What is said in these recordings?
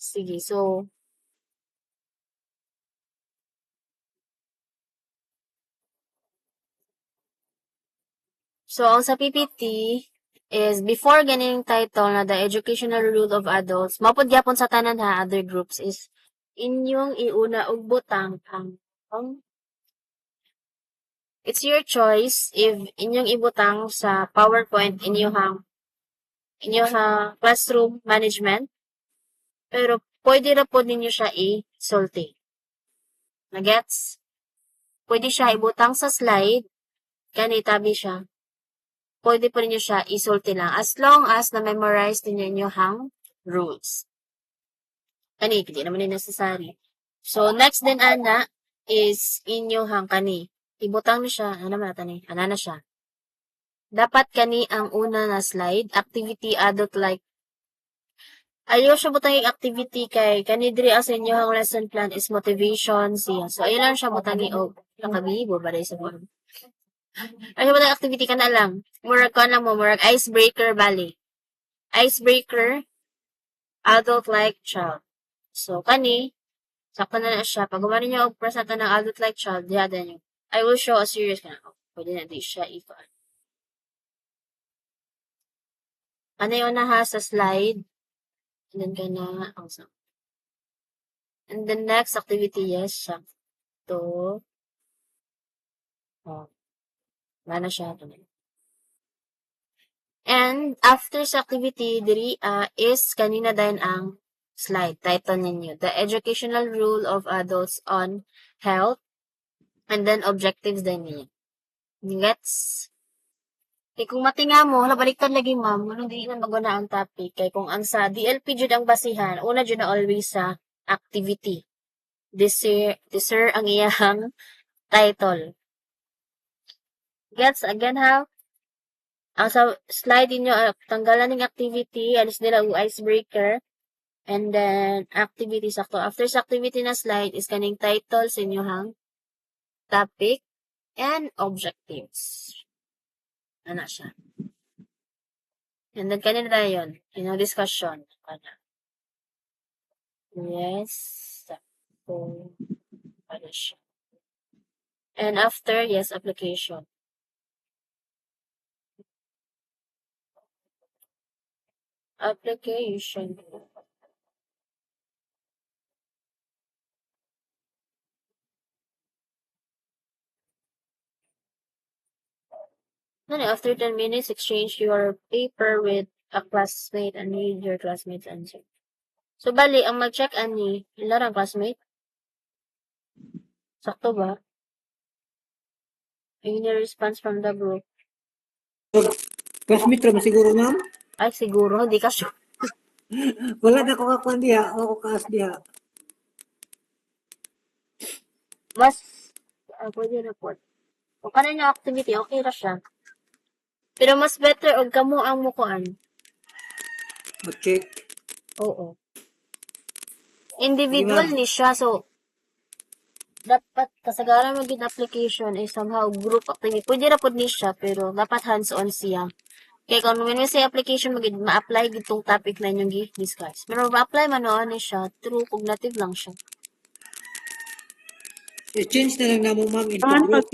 Sige, so, ang sa PPT is before ganing title na the educational rule of adults, mapod gyapon sa tanan ha, other groups is inyong iuna og butang ang it's your choice if inyong ibutang sa PowerPoint inyong classroom management, pero pwede ra po ninyo siya i-sulti. Nagets? Pwede siya ibutang sa slide, kani tabi siya. Pwede po ninyo siya isulti lang as long as na-memorize ninyo inyong rules. Kani, hindi naman yung necessary. So, next din, ana, is inyong kani. Ibutang niyo siya, ano naman natin ana na siya. Dapat kani ang una na slide, activity adult like. Ayaw siya butang yung activity kay kani diri as inyong lesson plan is motivation siya. So, ayaw lang siya butang yung nakabibo ba sa form. Ayaw butang activity ka na lang. Murag ka na mo, murag icebreaker bali. Icebreaker, adult like child. So, kani, sakto na siya. Pag gumanin niyo og presenta ng adult like child, diyada niyo. I will show a serious ka na. Pwede na di siya ikuan. Ano yun na ha sa slide? And then ka na, and the next activity, yes, siya. To, wala na siya. And after sa activity, diri is kanina din ang slide. Title ninyo. The Educational Rule of Adults on Health. And then objectives din ninyo. Gets? Kay kung matinga mo, baliktad lagi ma'am, anong di man maguna ang topic. Kay kung ang sa DLP jud ang basihan, una jud na always sa activity. This ang iyang title. Gets again how? Ang sa slide niyo tanggalan ning activity, alis nila ang icebreaker. And then activity sakto. After sa activity na slide is kaning title sa inyong topic and objectives. Ano siya? And then kanina na yun, discussion. Yes. So, ano siya? And after, yes, application. Application. Then after 10 minutes, exchange your paper with a classmate and read your classmate's answer. So, bali, ang mag-check ani, ilan ang classmate? Sakto ba? Any response from the group? Classmate ra siguro ma'am? Ay, siguro, hindi ka sure. Wala na ko kakuan diha, ako kaas diha. Mas, pwede report. Kung kanin yung activity, okay ra siya. Pero mas better og kamo ang mukuan. Mag-check. Oo. Individual ni siya, so dapat kasagaran maging application is somehow group activity. Pwede ra pod ni siya, pero dapat hands-on siya. Kaya kung when we say application, ma-apply gitong topic na inyong discuss. Pero ma-apply man noon ni siya, true cognitive lang siya. I-change na lang namo ma'am into group.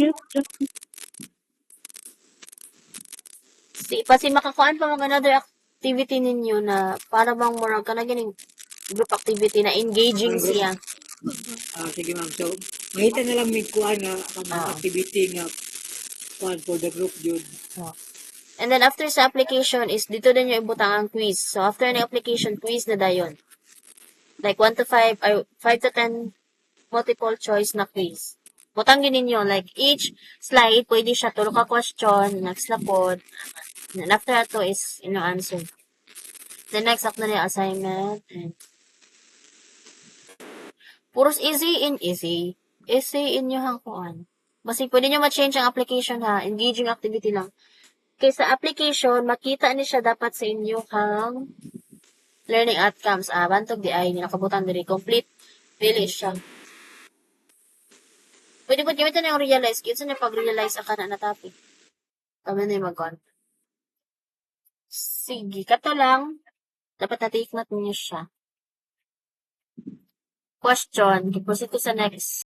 Kasi makakuan pa mga another activity ninyo na para bang murag ka na ganing group activity na engaging siya. Sige ma'am. So, mahita na lang may kuan nga activity nga kuan for the group jud. And then after sa application is dito din yung ibutang ang quiz. So after ng application, quiz na dayon. Like 1 to 5 or 5 to 10 multiple choice na quiz. Butang ninyo like each slide pwede siya tulo ka question, next na pod. And after ato is answer. The next up na yung assignment and puros easy in easy. Easy in yung kuan. Basi pwede nyo ma-change ang application ha. Engaging activity lang. Kaya sa application, makita ni siya dapat sa inyo learning outcomes. Bantog di ay nakabutan diri complete dili siya. Pwede po gamitin na yung realize. Kinsa na pag-realize ka na topic. Kami na yung mag-on. Sige, kato lang. Dapat na-take note niyo siya. question, proceed ko sa next